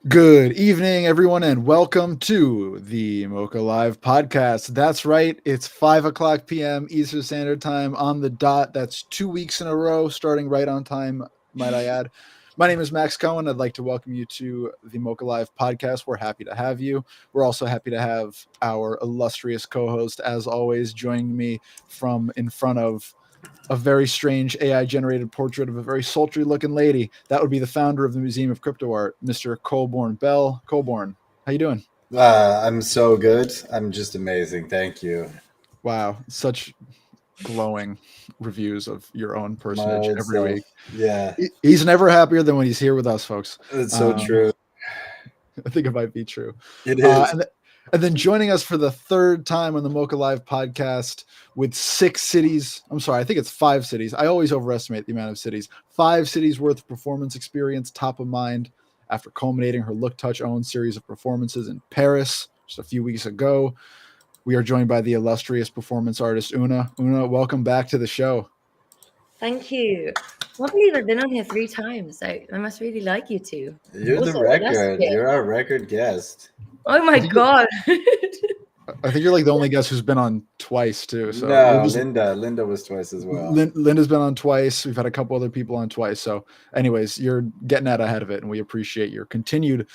Good evening, everyone, and welcome to the MOCA Live podcast. That's right, it's 5:00 p.m. Eastern Standard Time on the dot. That's 2 weeks in a row, starting right on time, might I add. My name is Max Cohen. I'd like to welcome you to the MOCA Live podcast. We're happy to have you. We're also happy to have our illustrious co-host, as always, joining me from in front of a very strange AI-generated portrait of a very sultry-looking lady. That would be the founder of the Museum of Crypto Art, Mr. Colborne Bell. Colborne, how you doing? I'm so good. I'm just amazing. Thank you. Wow, such glowing reviews of your own My personage old every self. week. Yeah, He's never happier than when he's here with us, folks. it's so true. I think it might be true. It is. And then joining us for the third time on the MOCA Live podcast with 6 cities. I'm sorry, I think it's 5 cities. I always overestimate the amount of cities. 5 cities worth of performance experience top of mind after culminating her Look Touch Own series of performances in Paris just a few weeks ago. We are joined by the illustrious performance artist Una. Una, welcome back to the show. Thank you. I can't believe I've been on here 3 times. I must really like you two. You're Also, the record. illustrious. You're our record guest. Oh my God. I think you're like the only guest who's been on twice too. So No, Linda was twice as well. Linda's been on twice. We've had a couple other people on twice. So anyways, you're getting out ahead of it, and we appreciate your continued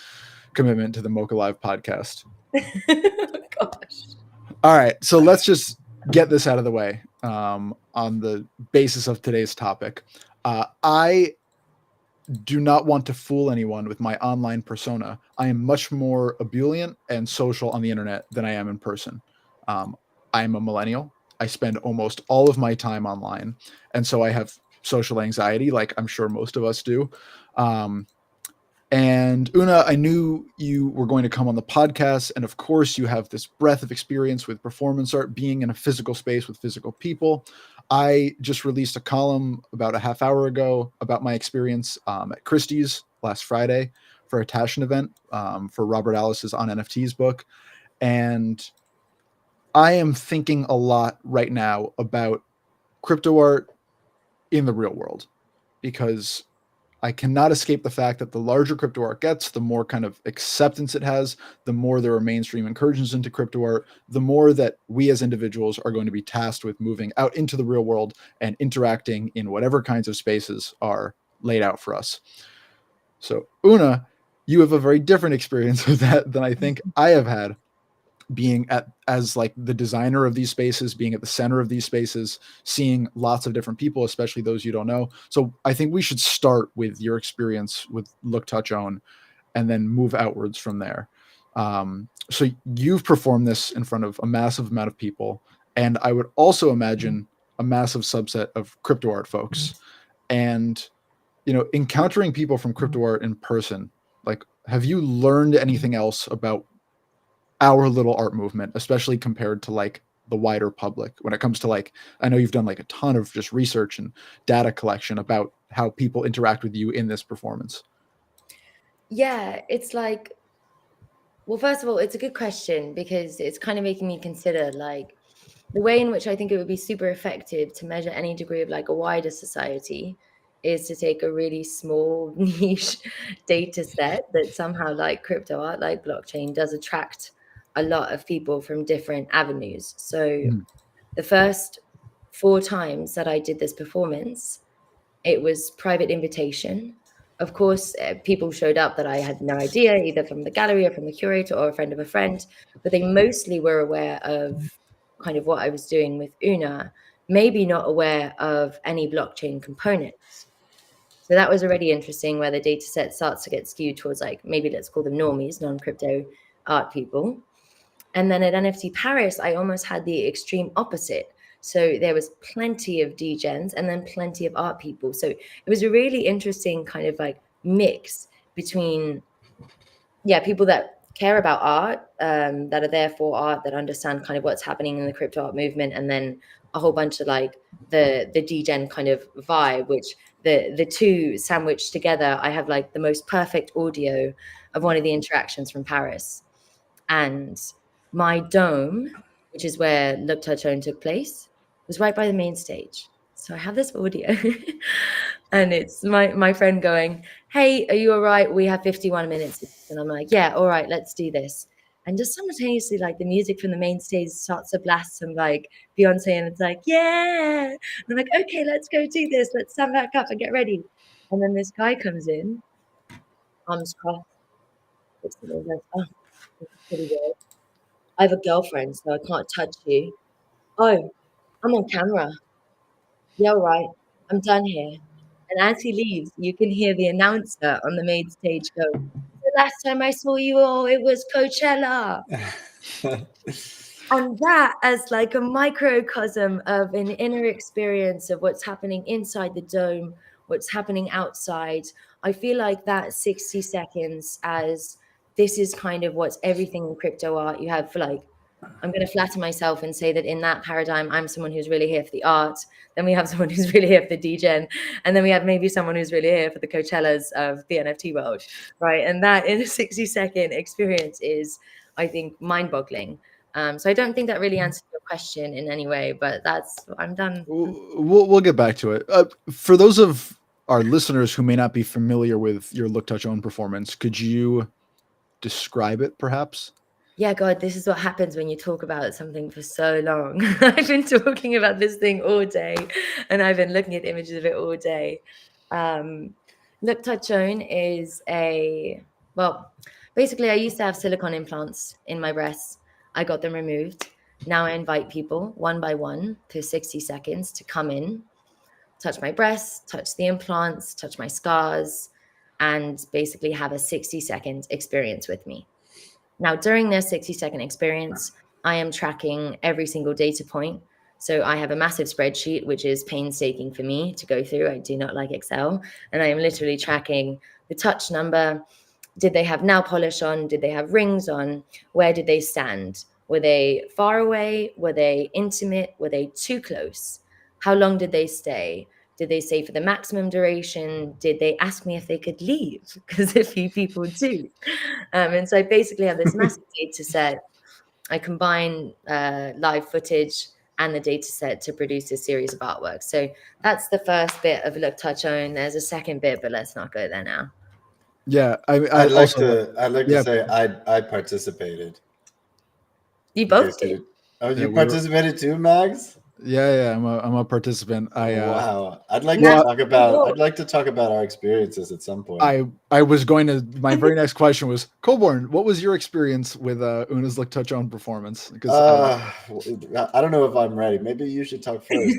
commitment to the MOCA Live podcast. Gosh. All right, so let's just get this out of the way on the basis of today's topic. I do not want to fool anyone with my online persona. I am much more ebullient and social on the internet than I am in person. I am a millennial. I spend almost all of my time online, and so I have social anxiety, like I'm sure most of us do. And Una, I knew you were going to come on the podcast, and of course you have this breadth of experience with performance art, being in a physical space with physical people. I just released a column about a half hour ago about my experience at Christie's last Friday for a Taschen event for Robert Alice's On NFTs book. And I am thinking a lot right now about crypto art in the real world, because I cannot escape the fact that the larger crypto art gets, the more kind of acceptance it has, the more there are mainstream incursions into crypto art, the more that we as individuals are going to be tasked with moving out into the real world and interacting in whatever kinds of spaces are laid out for us. So, Una, you have a very different experience with that than I think I have had, being as like the designer of these spaces, being at the center of these spaces, seeing lots of different people, especially those you don't know. So I think we should start with your experience with Look Touch Own and then move outwards from there. So you've performed this in front of a massive amount of people, and I would also imagine a massive subset of crypto art folks. And encountering people from crypto art in person, like, have you learned anything else about our little art movement, especially compared to like the wider public, when it comes to like, I know you've done like a ton of just research and data collection about how people interact with you in this performance? Yeah, it's like, well, first of all, it's a good question, because it's kind of making me consider like the way in which I think it would be super effective to measure any degree of like a wider society is to take a really small niche data set that somehow, like crypto art, like blockchain, does attract a lot of people from different avenues. So the first 4 times that I did this performance, it was private invitation. Of course, people showed up that I had no idea, either from the gallery or from the curator or a friend of a friend, but they mostly were aware of kind of what I was doing with Una, maybe not aware of any blockchain components. So that was already interesting, where the data set starts to get skewed towards like, maybe let's call them normies, non-crypto art people. And then at NFT Paris, I almost had the extreme opposite. So there was plenty of degens and then plenty of art people. So it was a really interesting kind of like mix between, people that care about art, that are there for art, that understand kind of what's happening in the crypto art movement, and then a whole bunch of like the degen kind of vibe, which the two sandwiched together, I have like the most perfect audio of one of the interactions from Paris. And my dome, which is where Look Touch Own took place, was right by the main stage. So I have this audio and it's my friend going, hey, are you all right? We have 51 minutes. And I'm like, yeah, all right, let's do this. And just simultaneously, like the music from the main stage starts to blast some like Beyonce, and it's like, yeah. And I'm like, okay, let's go do this. Let's stand back up and get ready. And then this guy comes in, arms crossed, looks at me and goes, oh, this is pretty weird. I have a girlfriend, so I can't touch you. Oh, I'm on camera. Yeah, all right. I'm done here. And as he leaves, you can hear the announcer on the main stage go, the last time I saw you all, it was Coachella. And that as like a microcosm of an inner experience of what's happening inside the dome, what's happening outside. I feel like that 60 seconds as this is kind of what's everything in crypto art. You have like, I'm going to flatter myself and say that in that paradigm, I'm someone who's really here for the art. Then we have someone who's really here for the degen. And then we have maybe someone who's really here for the Coachellas of the NFT world, right? And that in a 60-second experience is, I think, mind-boggling. So I don't think that really answers your question in any way, but I'm done. We'll get back to it. For those of our listeners who may not be familiar with your Look Touch Own performance, could you describe it perhaps? Yeah, God, this is what happens when you talk about something for so long. I've been talking about this thing all day, and I've been looking at images of it all day. Look Touch Own is basically I used to have silicone implants in my breasts. I got them removed. Now I invite people one by one for 60 seconds to come in, touch my breasts, touch the implants, touch my scars, and basically have a 60-second experience with me. Now, during their 60-second experience, I am tracking every single data point. So I have a massive spreadsheet, which is painstaking for me to go through. I do not like Excel. And I am literally tracking the touch number. Did they have nail polish on? Did they have rings on? Where did they stand? Were they far away? Were they intimate? Were they too close? How long did they stay? Did they stay for the maximum duration? Did they ask me if they could leave? Because a few people do. And so I basically have this massive data set. I combine live footage and the data set to produce a series of artwork. So that's the first bit of Look Touch Own. There's a second bit, but let's not go there now. Yeah, I'd like to yeah. say I participated. You both did. You participated too, Mags? Yeah, I'm a participant. Wow. I'd like to talk about our experiences at some point. I was going to, my very next question was, Coborn, what was your experience with Una's Look Touch Own performance? Because I don't know if I'm ready. Maybe you should talk first.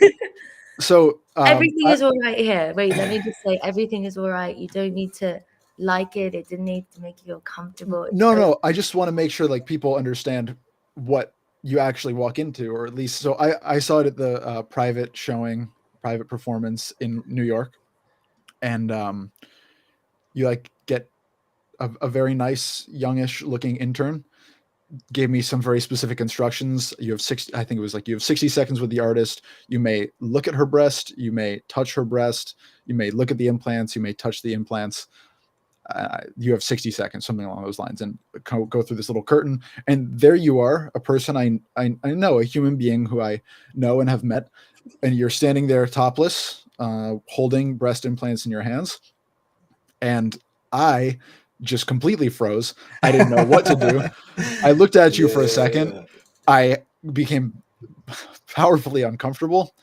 So everything is all right here. Wait, let me just say everything is all right. You don't need to like it. It didn't need to make you feel comfortable. No. I just want to make sure like people understand what you actually walk into, or at least so I saw it at the private performance in New York, and you like get a very nice youngish looking intern gave me some very specific instructions. You have 60 seconds with the artist. You may look at her breast, you may touch her breast, you may look at the implants, you may touch the implants. You have 60 seconds, something along those lines, and go through this little curtain. And there you are, a person I know, a human being who I know and have met, and you're standing there topless, holding breast implants in your hands. And I just completely froze. I didn't know what to do. I looked at you for a second. I became powerfully uncomfortable.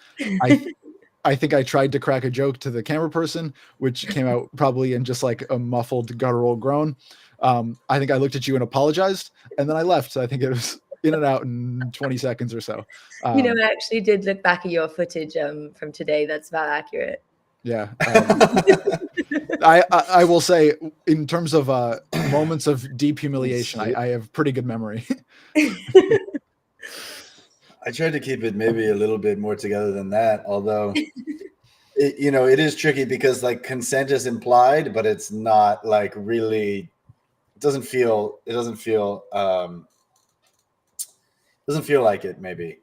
I think I tried to crack a joke to the camera person, which came out probably in just like a muffled guttural groan. I think I looked at you and apologized, and then I left. So I think it was in and out in 20 seconds or so. I actually did look back at your footage from today. That's about accurate. Yeah. I will say, in terms of moments of deep humiliation, I have pretty good memory. I tried to keep it maybe a little bit more together than that, although it is tricky because like consent is implied, but it's not like really. It doesn't feel like it maybe.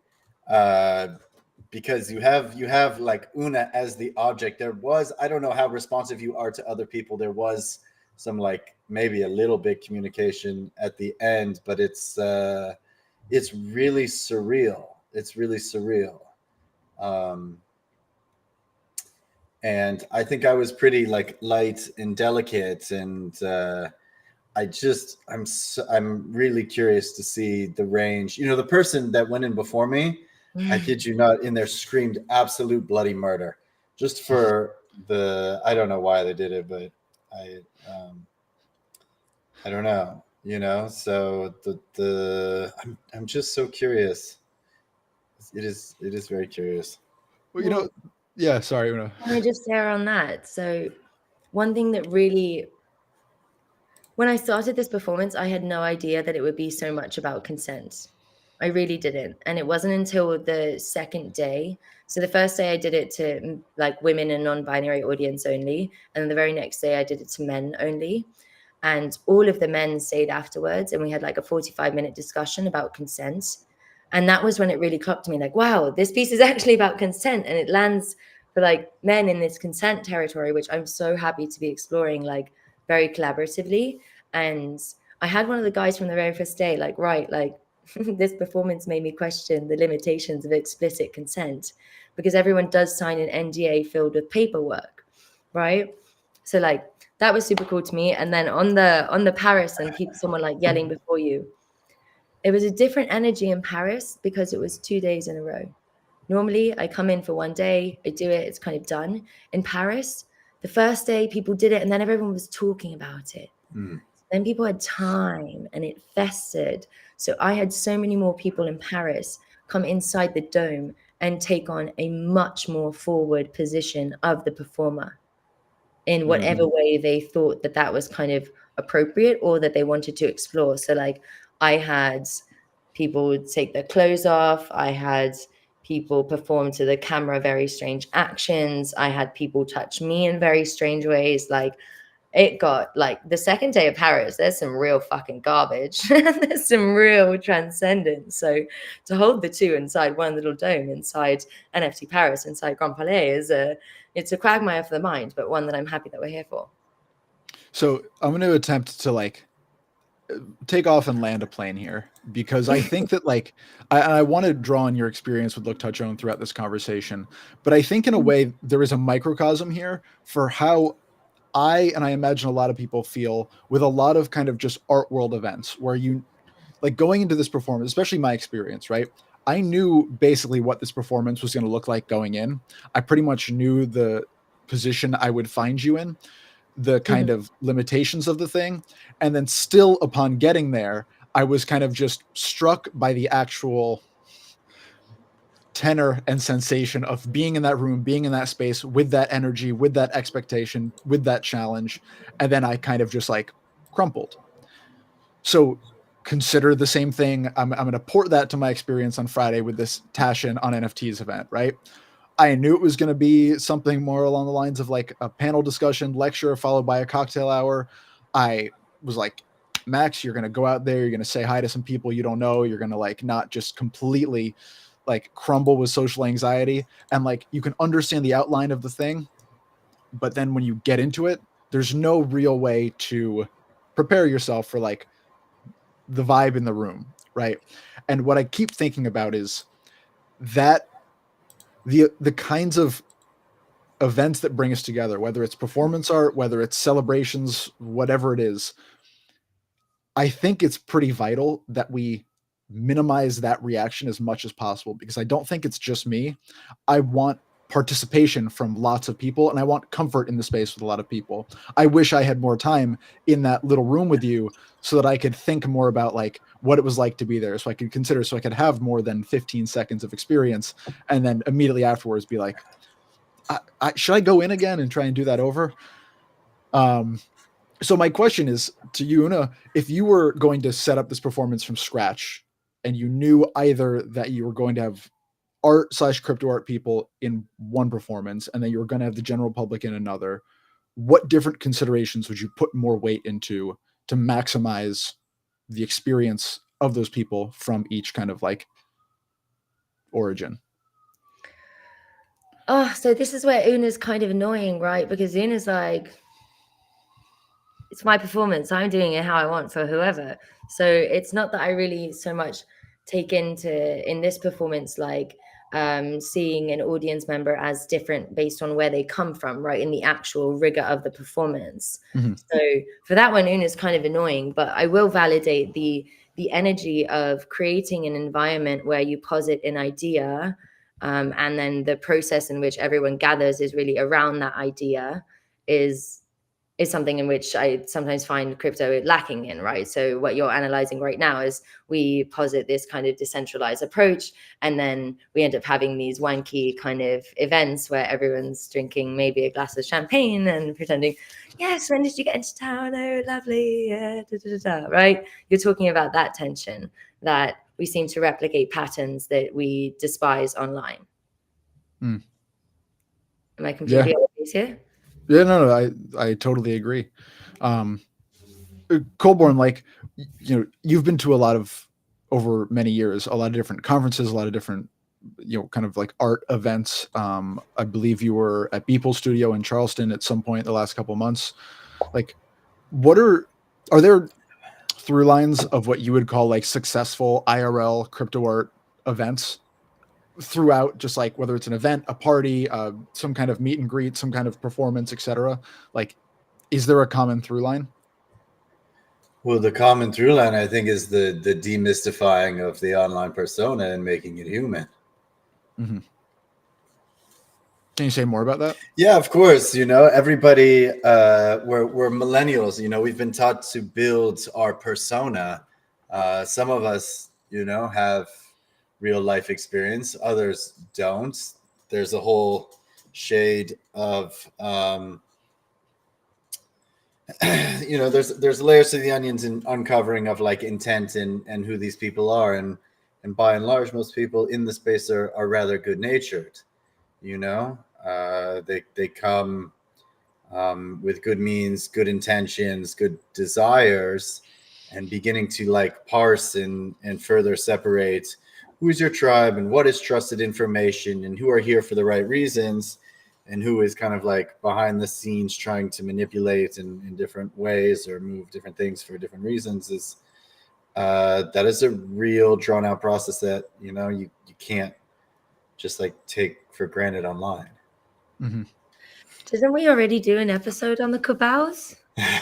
because you have like Una as the object. There was, I don't know how responsive you are to other people. There was some like maybe a little bit communication at the end, but it's really surreal. It's really surreal. And I think I was pretty like light and delicate, and I'm really curious to see the range. You know, the person that went in before me, I kid you not, in there screamed absolute bloody murder, just for I don't know why they did it, but I don't know, you know. So I'm just so curious. It is very curious. Well, you know, yeah. Sorry, Una. Can I just share on that? So one thing that really, when I started this performance, I had no idea that it would be so much about consent. I really didn't. And it wasn't until the second day. So the first day I did it to like women and non-binary audience only. And then the very next day I did it to men only. And all of the men stayed afterwards. And we had like a 45-minute discussion about consent. And that was when it really clocked to me like, wow, this piece is actually about consent. And it lands for like men in this consent territory, which I'm so happy to be exploring like very collaboratively. And I had one of the guys from the very first day, like, right, like this performance made me question the limitations of explicit consent because everyone does sign an NDA filled with paperwork, right? So like that was super cool to me. And then on the Paris and someone like yelling before you, it was a different energy in Paris because it was 2 days in a row. Normally, I come in for one day, I do it, it's kind of done. In Paris, the first day people did it and then everyone was talking about it. Then people had time and it festered. So I had so many more people in Paris come inside the dome and take on a much more forward position of the performer in whatever way they thought that that was kind of appropriate or that they wanted to explore. So like I had people take their clothes off. I had people perform to the camera very strange actions. I had people touch me in very strange ways. Like it got like the second day of Paris, there's some real fucking garbage. There's some real transcendence. So to hold the two inside one little dome inside NFT Paris, inside Grand Palais it's a quagmire for the mind, but one that I'm happy that we're here for. So I'm going to attempt to like take off and land a plane here because I think that like I want to draw on your experience with Look, Touch, Own throughout this conversation, but I think in a way there is a microcosm here for how I imagine a lot of people feel with a lot of kind of just art world events where you like going into this performance, especially my experience, right? I knew basically what this performance was going to look like going in. I pretty much knew the position I would find you in, the kind of limitations of the thing. And then still upon getting there, I was kind of just struck by the actual tenor and sensation of being in that room, being in that space with that energy, with that expectation, with that challenge. And then I kind of just like crumpled. So consider the same thing. I'm going to port that to my experience on Friday with this Tashin on NFTs event, right? I knew it was going to be something more along the lines of like a panel discussion, lecture, followed by a cocktail hour. I was like, Max, you're going to go out there. You're going to say hi to some people you don't know. You're going to like not just completely like crumble with social anxiety. And like you can understand the outline of the thing. But then when you get into it, there's no real way to prepare yourself for like the vibe in the room, right? And what I keep thinking about is that the kinds of events that bring us together, whether it's performance art, whether it's celebrations, whatever it is, I think it's pretty vital that we minimize that reaction as much as possible because I don't think it's just me. I want participation from lots of people and I want comfort in the space with a lot of people. I wish I had more time in that little room with you so that I could think more about like what it was like to be there, so I could consider, so I could have more than 15 seconds of experience and then immediately afterwards be like, should I go in again and try and do that over? So my question is to you, Una, if you were going to set up this performance from scratch and you knew either that you were going to have art/crypto art people in one performance and then you were going to have the general public in another, what different considerations would you put more weight into to maximize the experience of those people from each kind of like origin? Oh, so this is where Una's kind of annoying, right? Because Una's like, it's my performance. I'm doing it how I want for whoever. So it's not that I really so much take into in this performance like seeing an audience member as different based on where they come from, right? In the actual rigor of the performance. Mm-hmm. So for that one, Una's kind of annoying, but I will validate the energy of creating an environment where you posit an idea, and then the process in which everyone gathers is really around that idea is something in which I sometimes find crypto lacking in, right? So what you're analyzing right now is we posit this kind of decentralized approach, and then we end up having these wanky kind of events where everyone's drinking maybe a glass of champagne and pretending, yes, when did you get into town? Oh, lovely, yeah, da, da, da, da, right? You're talking about that tension that we seem to replicate patterns that we despise online. Mm. Am I completely obvious here? Yeah, no, I totally agree. Colborne, like, you know, you've been to a lot of, over many years, a lot of different conferences, a lot of different, you know, kind of like art events. I believe you were at Beeple Studio in Charleston at some point the last couple of months. Like, are there through lines of what you would call like successful IRL crypto art events throughout, just like whether it's an event, a party, some kind of meet and greet, some kind of performance, etc.? Like, is there a common through line? Well, the common through line, I think, is the demystifying of the online persona and making it human. Mm-hmm. Can you say more about that? Yeah, of course. You know, everybody, we're millennials. You know, we've been taught to build our persona. Some of us, you know, have real life experience. Others don't. There's a whole shade of, you know, there's layers to the onions and uncovering of like intent and who these people are. And by and large, most people in the space are rather good natured. You know, they come with good means, good intentions, good desires, and beginning to like parse and further separate who's your tribe and what is trusted information and who are here for the right reasons and who is kind of like behind the scenes trying to manipulate in different ways or move different things for different reasons is that is a real drawn out process that, you know, you can't just like take for granted online. Mm-hmm. Didn't we already do an episode on the cabals?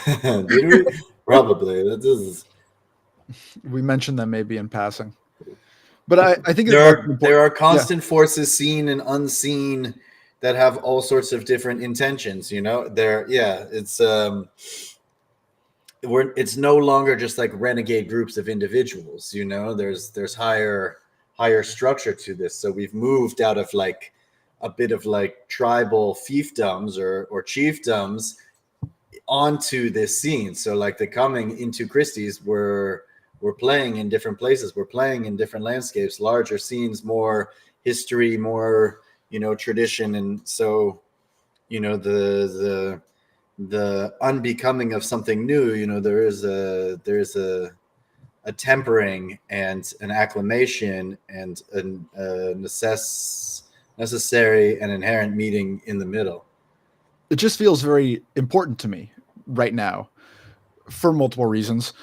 Did we? Probably. That is. We mentioned them maybe in passing, but I think there are constant forces seen and unseen that have all sorts of different intentions. You know, it's no longer just like renegade groups of individuals. You know, there's higher structure to this. So we've moved out of like a bit of like tribal fiefdoms or chiefdoms onto this scene. So like the coming into Christie's, we're playing in different places, we're playing in different landscapes, larger scenes, more history, more, you know, tradition. And so, you know, the unbecoming of something new, you know, there's a tempering and an acclimation and a necessary and inherent meeting in the middle. It just feels very important to me right now for multiple reasons.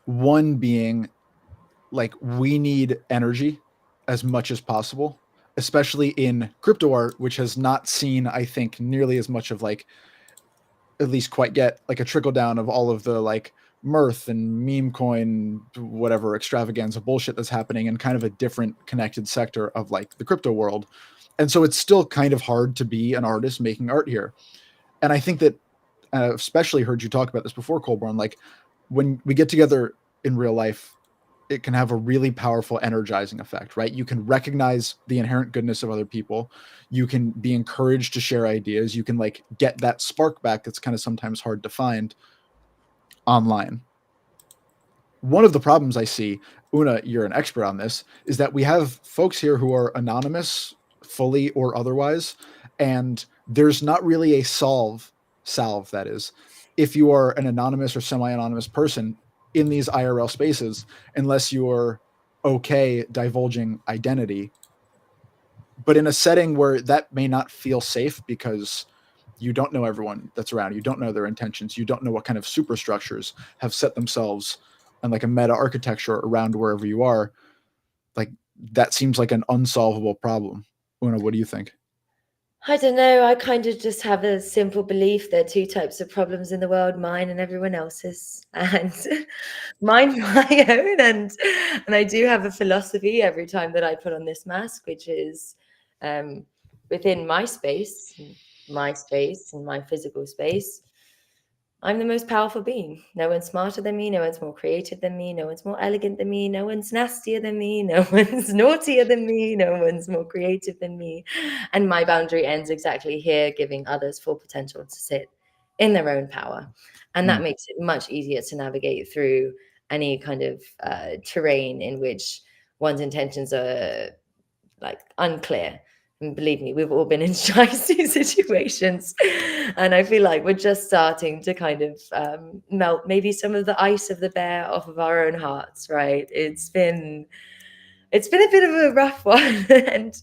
One being, like, we need energy as much as possible, especially in crypto art, which has not seen, I think, nearly as much of like, at least quite yet, like a trickle down of all of the like mirth and meme coin, whatever extravaganza bullshit that's happening in kind of a different connected sector of like the crypto world. And so it's still kind of hard to be an artist making art here. And I think that I've especially heard you talk about this before, Colborne, like when we get together in real life, it can have a really powerful energizing effect, right? You can recognize the inherent goodness of other people. You can be encouraged to share ideas. You can like get that spark back that's kind of sometimes hard to find online. One of the problems I see, Una, you're an expert on this, is that we have folks here who are anonymous, fully or otherwise, and there's not really a salve, that is, if you are an anonymous or semi-anonymous person in these IRL spaces, unless you're okay divulging identity. but in a setting where that may not feel safe because you don't know everyone that's around, you don't know their intentions, you don't know what kind of superstructures have set themselves and like a meta architecture around wherever you are, like that seems like an unsolvable problem. Una, what do you think? I don't know. I kind of just have a simple belief there are two types of problems in the world, mine and everyone else's. And mine my own. And I do have a philosophy every time that I put on this mask, which is within my space, and my physical space, I'm the most powerful being. No one's smarter than me. No one's more creative than me. No one's more elegant than me. No one's nastier than me. No one's naughtier than me. No one's more creative than me. And my boundary ends exactly here, giving others full potential to sit in their own power. And that makes it much easier to navigate through any kind of terrain in which one's intentions are like unclear. And believe me, we've all been in shicey situations, and I feel like we're just starting to kind of melt maybe some of the ice of the bear off of our own hearts. Right? It's been a bit of a rough one, and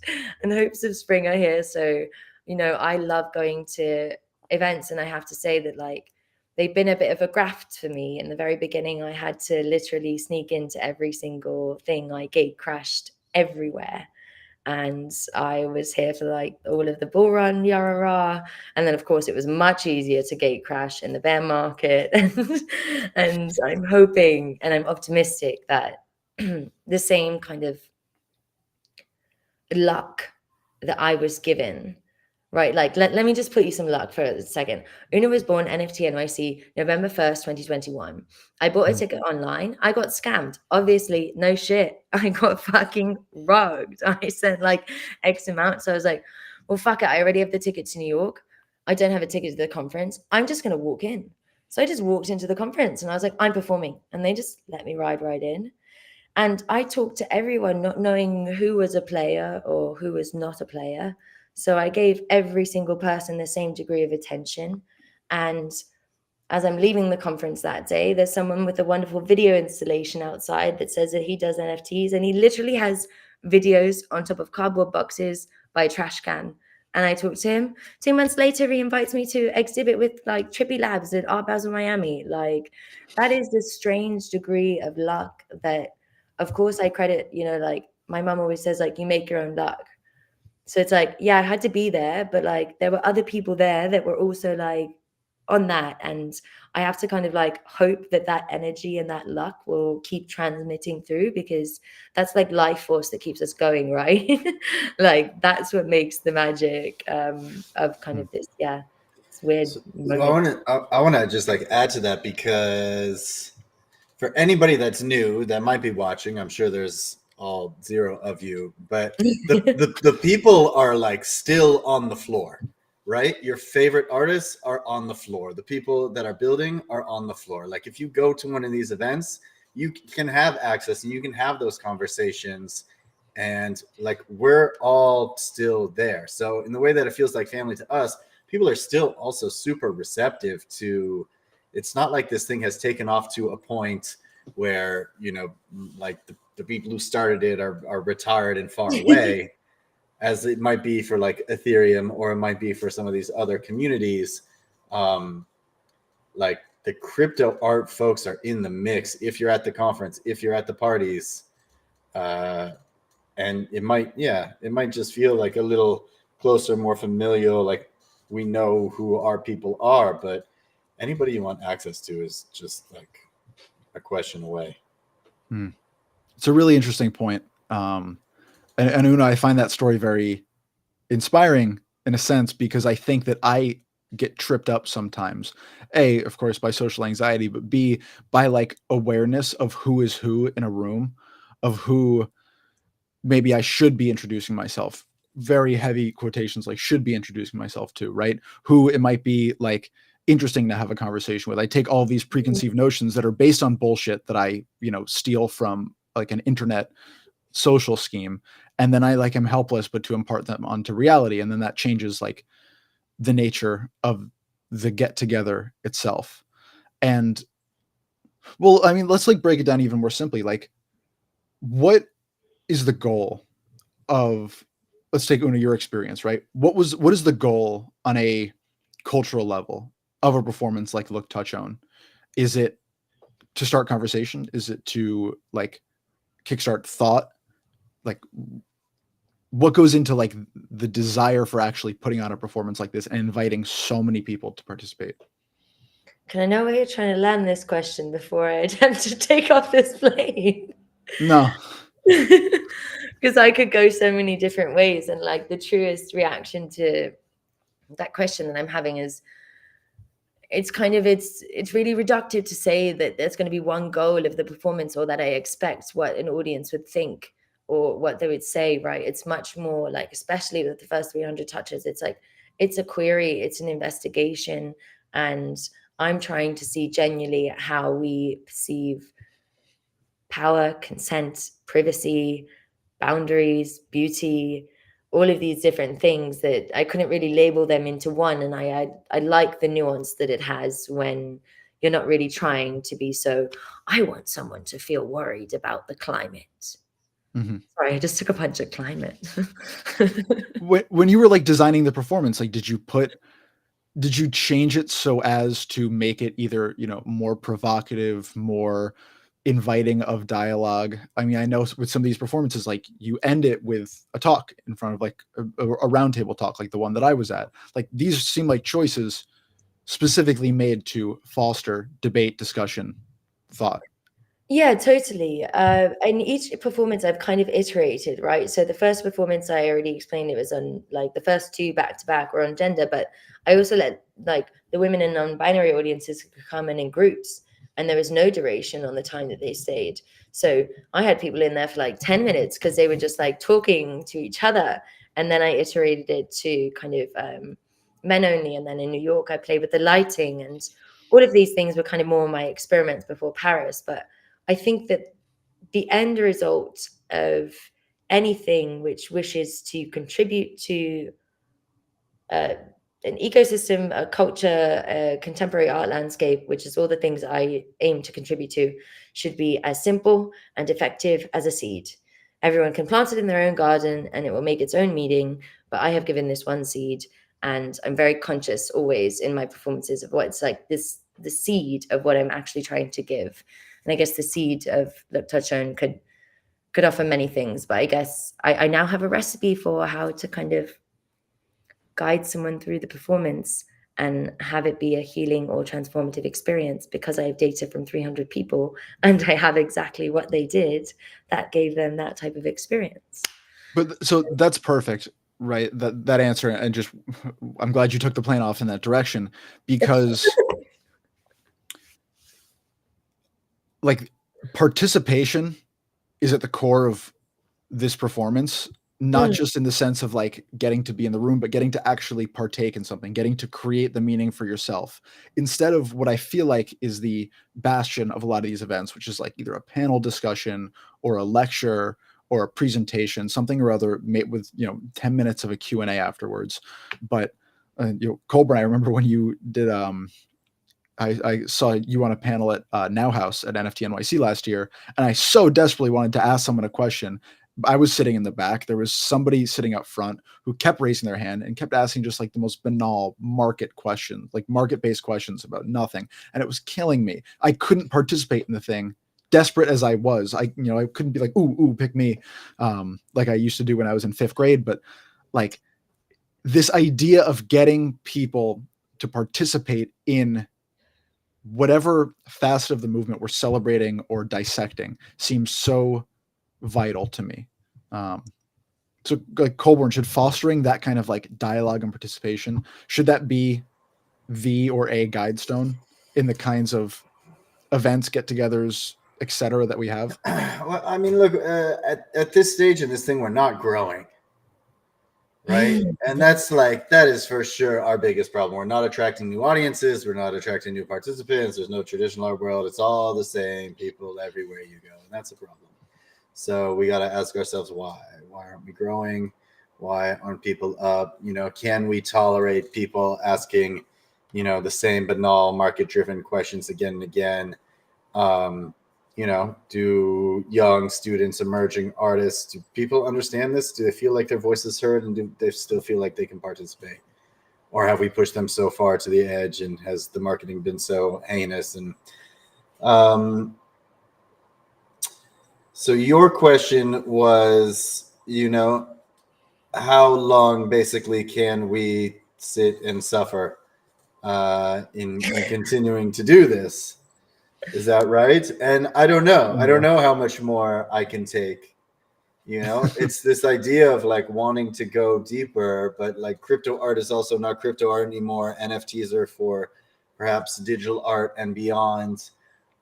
hopes of spring are here. So I love going to events, and I have to say that like they've been a bit of a graft for me. In the very beginning, I had to literally sneak into every single thing. I gate crashed everywhere, and I was here for like all of the bull run, yara rah. And then of course it was much easier to gate crash in the bear market. And I'm hoping and I'm optimistic that the same kind of luck that I was given, right? Like, let me just put you some luck for a second. Una was born NFT NYC November 1st, 2021. I bought a ticket online. I got scammed. Obviously, no shit. I got fucking rugged. I sent like X amount. So I was like, well, fuck it. I already have the ticket to New York. I don't have a ticket to the conference. I'm just going to walk in. So I just walked into the conference and I was like, I'm performing. And they just let me ride right in. And I talked to everyone, not knowing who was a player or who was not a player. So I gave every single person the same degree of attention. And as I'm leaving the conference that day, there's someone with a wonderful video installation outside that says that he does NFTs, and he literally has videos on top of cardboard boxes by a trash can. And I talked to him. 2 months later, he invites me to exhibit with like Trippy Labs at Art Basel Miami. Like that is the strange degree of luck that, of course, I credit, like my mom always says, like, you make your own luck. So it's like, yeah, I had to be there, but like there were other people there that were also like on that. And I have to kind of like hope that that energy and that luck will keep transmitting through, because that's like life force that keeps us going, right? Like that's what makes the magic of kind of this, yeah, it's weird So moment. I want to just like add to that, because for anybody that's new that might be watching, I'm sure there's all zero of you, but the people are like still on the floor, right? Your favorite artists are on the floor. The people that are building are on the floor. Like if you go to one of these events, you can have access and you can have those conversations, and like we're all still there. So in the way that it feels like family to us, people are still also super receptive to. It's not like this thing has taken off to a point where, like the people who started it are retired and far away, as it might be for like Ethereum, or it might be for some of these other communities. Like the crypto art folks are in the mix. If you're at the conference, if you're at the parties, and it might just feel like a little closer, more familial, like we know who our people are, but anybody you want access to is just like a question away. It's a really interesting point. And Una, I find that story very inspiring in a sense, because I think that I get tripped up sometimes. A, of course, by social anxiety, but B, by like awareness of who is who in a room, of who maybe I should be introducing myself. Very heavy quotations, like should be introducing myself to, right? Who it might be like interesting to have a conversation with. I take all these preconceived notions that are based on bullshit that I, steal from like an internet social scheme, and then I like am helpless but to impart them onto reality, and then that changes like the nature of the get together itself. And well, I mean, let's like break it down even more simply. Like, what is the goal of let's take Una, your experience, right? What is the goal on a cultural level of a performance like Look, Touch, Own? Is it to start conversation? Is it to like kickstart thought? Like what goes into like the desire for actually putting on a performance like this and inviting so many people to participate? Can I know where you're trying to land this question before I attempt to take off this plane? No. Because I could go so many different ways, and like the truest reaction to that question that I'm having is it's really reductive to say that there's going to be one goal of the performance, or that I expect what an audience would think or what they would say, right? It's much more like, especially with the first 300 touches, it's like it's a query, it's an investigation, and I'm trying to see genuinely how we perceive power, consent, privacy, boundaries, beauty, all of these different things that I couldn't really label them into one. And I like the nuance that it has when you're not really trying to be so, I want someone to feel worried about the climate. Mm-hmm. Sorry, I just took a punch at climate. When you were like designing the performance, like did you change it so as to make it either, more provocative, more inviting of dialogue? I mean, I know with some of these performances, like you end it with a talk in front of like a roundtable talk, like the one that I was at. Like these seem like choices specifically made to foster debate, discussion, thought. Yeah, totally. In each performance, I've kind of iterated, right? So the first performance, I already explained, it was on like the first two back to back were on gender, but I also let like the women and non-binary audiences come in groups, and there was no duration on the time that they stayed. So I had people in there for like 10 minutes because they were just like talking to each other. And then I iterated it to kind of men only. And then in New York, I played with the lighting, and all of these things were kind of more my experiments before Paris. But I think that the end result of anything which wishes to contribute to an ecosystem, a culture, a contemporary art landscape, which is all the things I aim to contribute to, should be as simple and effective as a seed. Everyone can plant it in their own garden and it will make its own meaning. But I have given this one seed, and I'm very conscious always in my performances of what it's like the seed of what I'm actually trying to give. And I guess the seed of Look, Touch, Own could offer many things, but I guess I now have a recipe for how to kind of guide someone through the performance and have it be a healing or transformative experience, because I have data from 300 people and I have exactly what they did that gave them that type of experience. But so that's perfect, right? That answer, and just I'm glad you took the plane off in that direction, because like participation is at the core of this performance, not just in the sense of like getting to be in the room, but getting to actually partake in something, getting to create the meaning for yourself, instead of what I feel like is the bastion of a lot of these events, which is like either a panel discussion or a lecture or a presentation, something or other, made with 10 minutes of a Q&A afterwards. But Colburn, I remember when you did I saw you on a panel at Now House at NFT NYC last year, and I so desperately wanted to ask someone a question. I was sitting in the back. There was somebody sitting up front who kept raising their hand and kept asking just like the most banal market questions, like market-based questions about nothing. And it was killing me. I couldn't participate in the thing, desperate as I was. I couldn't be like, ooh, pick me, like I used to do when I was in 5th grade. But like this idea of getting people to participate in whatever facet of the movement we're celebrating or dissecting seems so vital to me. So like Colburn, should fostering that kind of like dialogue and participation, should that be the or a guide stone in the kinds of events, get-togethers, etc. that we have? Well, I mean, look, at this stage in this thing, we're not growing, right? And that is for sure our biggest problem. We're not attracting new audiences. We're not attracting new participants. There's no traditional art world. It's all the same people everywhere you go, and that's a problem. So we got to ask ourselves why. Why aren't we growing? Why aren't people up? Can we tolerate people asking, the same banal market-driven questions again and again? do young students, emerging artists, do people understand this? Do they feel like their voice is heard, and do they still feel like they can participate? Or have we pushed them so far to the edge, and has the marketing been so heinous? And so your question was, how long basically can we sit and suffer in continuing to do this? Is that right? And I don't know. I don't know how much more I can take. It's this idea of like wanting to go deeper, but like crypto art is also not crypto art anymore. NFTs are for perhaps digital art and beyond.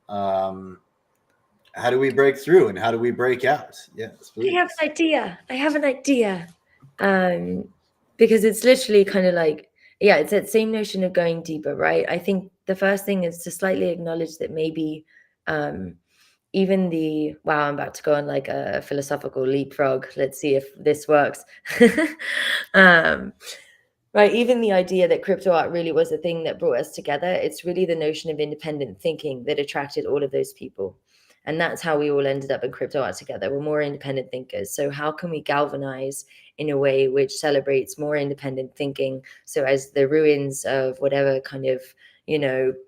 How do we break through, and how do we break out? Yes, please. I have an idea. Because it's literally kind of like, it's that same notion of going deeper, right? I think the first thing is to slightly acknowledge that maybe even I'm about to go on like a philosophical leapfrog. Let's see if this works. Right, even the idea that crypto art really was the thing that brought us together, it's really the notion of independent thinking that attracted all of those people. And that's how we all ended up in crypto art together. We're more independent thinkers. So how can we galvanize in a way which celebrates more independent thinking? So as the ruins of whatever kind of,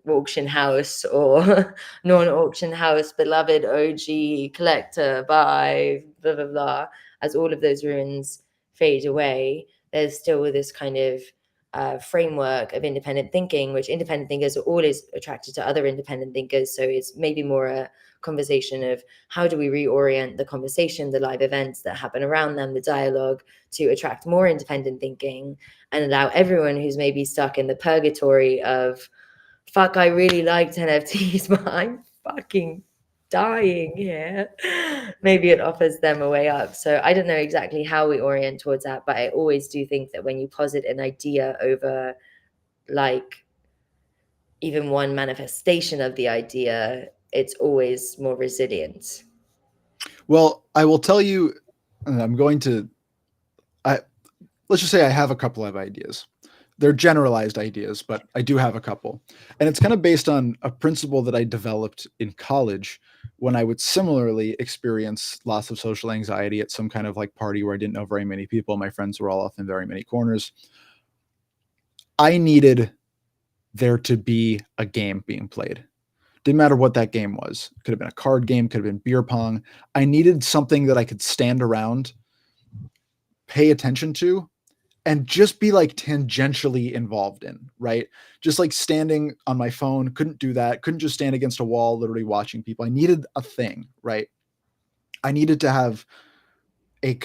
auction house or non-auction house, beloved OG collector by blah, blah, blah, as all of those ruins fade away, there's still this kind of framework of independent thinking, which independent thinkers are always attracted to other independent thinkers. So it's maybe more a conversation of how do we reorient the conversation, the live events that happen around them, the dialogue, to attract more independent thinking and allow everyone who's maybe stuck in the purgatory of, fuck, I really liked NFTs, but I'm fucking dying here. Maybe it offers them a way up. So I don't know exactly how we orient towards that, but I always do think that when you posit an idea over like even one manifestation of the idea, it's always more resilient. Well, I will tell you, and let's just say I have a couple of ideas. They're generalized ideas, but I do have a couple. And it's kind of based on a principle that I developed in college when I would similarly experience lots of social anxiety at some kind of like party where I didn't know very many people. My friends were all off in very many corners. I needed there to be a game being played. Didn't matter what that game was. It could have been a card game, could have been beer pong. I needed something that I could stand around, pay attention to, and just be like tangentially involved in, right? Just like standing on my phone, couldn't do that. Couldn't just stand against a wall, literally watching people. I needed a thing, right? I needed to have I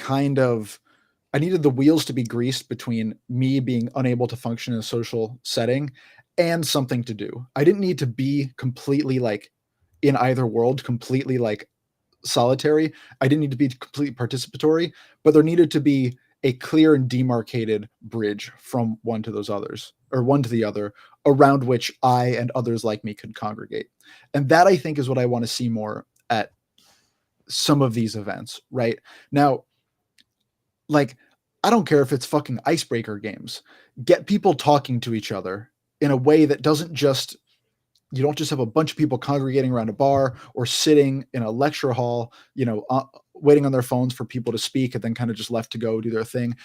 needed the wheels to be greased between me being unable to function in a social setting and something to do. I didn't need to be completely like in either world, completely like solitary. I didn't need to be completely participatory, but there needed to be a clear and demarcated bridge from one to those others, or one to the other, around which I and others like me could congregate. And that, I think, is what I want to see more at some of these events right now. Like, I don't care if it's fucking icebreaker games. Get people talking to each other in a way that doesn't just, you don't just have a bunch of people congregating around a bar or sitting in a lecture hall, waiting on their phones for people to speak and then kind of just left to go do their thing.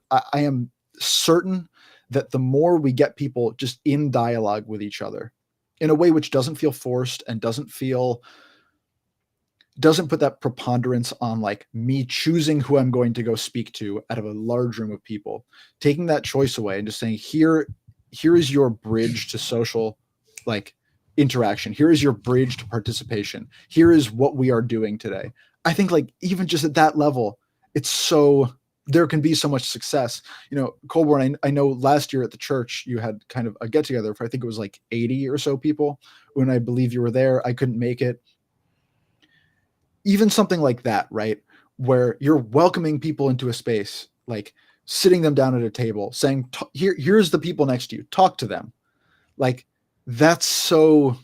I am certain that the more we get people just in dialogue with each other in a way which doesn't feel forced and doesn't put that preponderance on like me choosing who I'm going to go speak to out of a large room of people, taking that choice away and just saying, here is your bridge to social like interaction. Here is your bridge to participation. Here is what we are doing today. I think like even just at that level, there can be so much success. Colborne, I know last year at the church, you had kind of a get together for, I think it was like 80 or so people when I believe you were there. I couldn't make it. Even something like that, right? Where you're welcoming people into a space, like sitting them down at a table, saying, here's the people next to you, talk to them. Like, that's so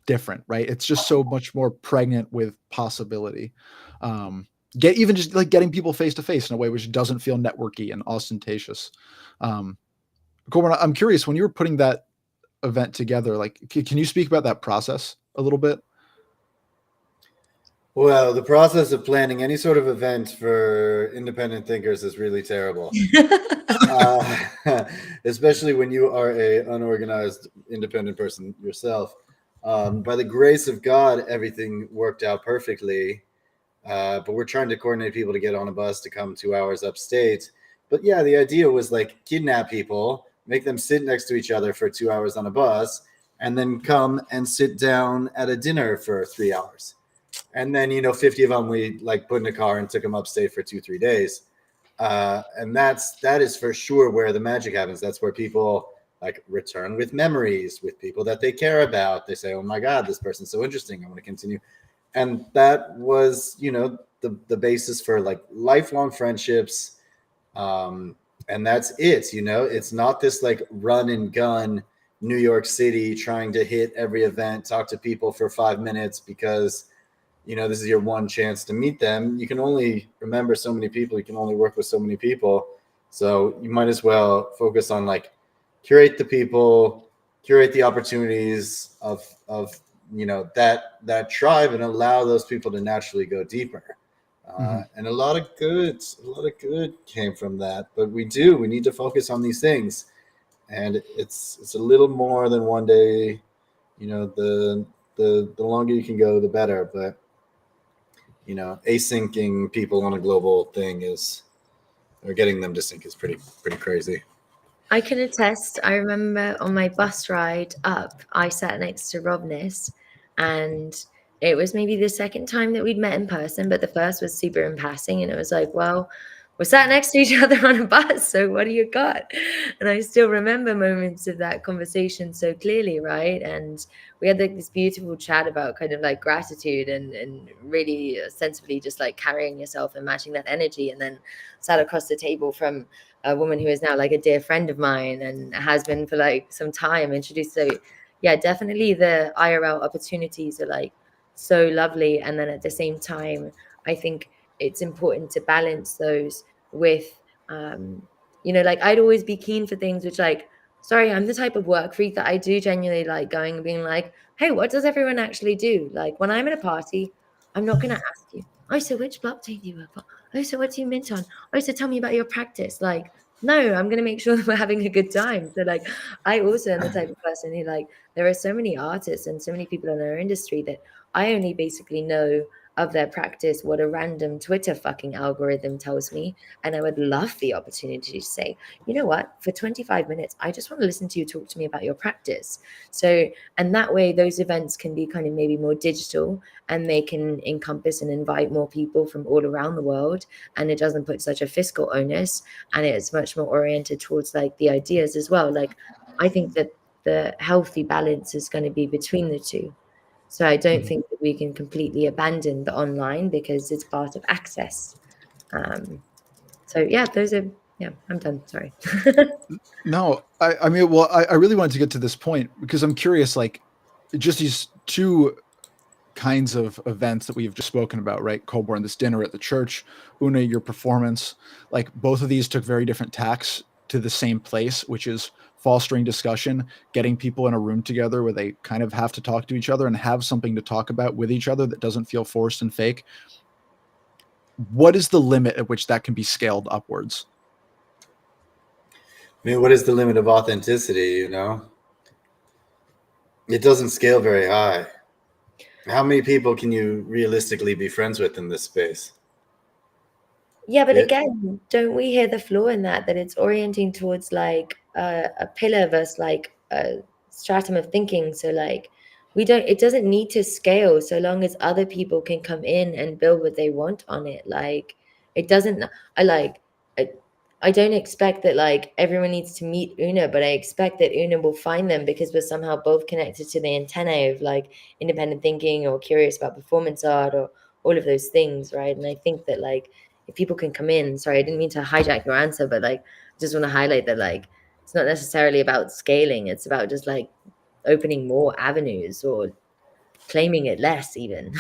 different, right? It's just so much more pregnant with possibility. Even just like getting people face to face in a way which doesn't feel networky and ostentatious. Corbin, I'm curious, when you were putting that event together, like, can you speak about that process a little bit? Well, the process of planning any sort of event for independent thinkers is really terrible. Especially when you are a unorganized independent person yourself. By the grace of God, everything worked out perfectly. But we're trying to coordinate people to get on a bus to come 2 hours upstate. But yeah, the idea was like kidnap people, make them sit next to each other for 2 hours on a bus, and then come and sit down at a dinner for 3 hours. And then, 50 of them we like put in a car and took them upstate for 2-3 days. And that is for sure where the magic happens. That's where people like return with memories with people that they care about. They say, oh my God, this person's so interesting, I want to continue. And that was, the basis for like lifelong friendships. And that's it. It's not this like run and gun New York City trying to hit every event, talk to people for 5 minutes because this is your one chance to meet them. You can only remember so many people. You can only work with so many people. So you might as well focus on like curate the people, curate the opportunities of that tribe, and allow those people to naturally go deeper. And a lot of good came from that. But we need to focus on these things, and it's a little more than one day. The longer you can go, the better. But asyncing people on a global thing or getting them to sync is pretty crazy. I can attest. I remember on my bus ride up, I sat next to Robness, and it was maybe the second time that we'd met in person, but the first was super in passing, and it was like, well, we're sat next to each other on a bus, so what do you got? And I still remember moments of that conversation so clearly, right? And we had like this beautiful chat about kind of like gratitude and really sensibly just like carrying yourself and matching that energy, and then sat across the table from a woman who is now like a dear friend of mine and has been for like some time, introduced. So yeah, definitely the IRL opportunities are like so lovely. And then at the same time, I think it's important to balance those with, like I'd always be keen for things which like, sorry, I'm the type of work freak that I do genuinely like going and being like, hey, what does everyone actually do? Like when I'm at a party, I'm not going to ask you, oh, so which blockchain do you work for? Oh, so what do you mint on? Oh, so tell me about your practice. Like, no, I'm going to make sure that we're having a good time. So like, I also am the type of person who like, there are so many artists and so many people in our industry that I only basically know of their practice what a random Twitter fucking algorithm tells me. And I would love the opportunity to say, you know what, for 25 minutes, I just want to listen to you talk to me about your practice. So, and that way those events can be kind of maybe more digital, and they can encompass and invite more people from all around the world. And it doesn't put such a fiscal onus, and it's much more oriented towards like the ideas as well. Like, I think that the healthy balance is going to be between the two. So I don't think that we can completely abandon the online because it's part of access. So yeah, I'm done. Sorry. No, I mean, well, I really wanted to get to this point because I'm curious, like, just these two kinds of events that we've just spoken about, right? Colborne, this dinner at the church, Una, your performance, like both of these took very different tacks to the same place, which is fostering discussion, getting people in a room together where they kind of have to talk to each other and have something to talk about with each other that doesn't feel forced and fake. What is the limit at which that can be scaled upwards? I mean, what is the limit of authenticity? It doesn't scale very high. How many people can you realistically be friends with in this space? Yeah, but again, don't we hear the flaw in that it's orienting towards like a pillar versus like a stratum of thinking. So like it doesn't need to scale so long as other people can come in and build what they want on it. Like it doesn't, I like, I, I don't expect that like everyone needs to meet Una, but I expect that Una will find them because we're somehow both connected to the antennae of like independent thinking or curious about performance art or all of those things, right? And I think that like, if people can come in, sorry, I didn't mean to hijack your answer, but like, I just want to highlight that like, it's not necessarily about scaling. It's about just like opening more avenues or claiming it less even.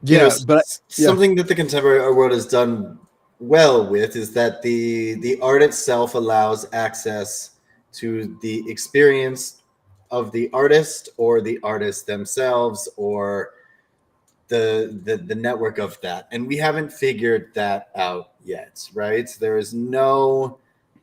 Yeah, but something that the contemporary art world has done well with is that the art itself allows access to the experience of the artist or the artist themselves, or the network of that, and we haven't figured that out yet, right? There is no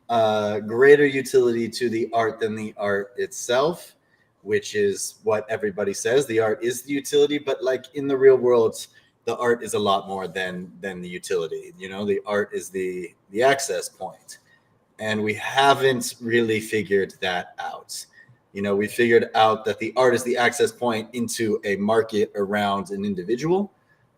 greater utility to the art than the art itself, which is what everybody says. The art is the utility, but like in the real world, the art is a lot more than the utility. You know, the art is the access point, and we haven't really figured that out. You know, we figured out that the art is the access point into a market around an individual.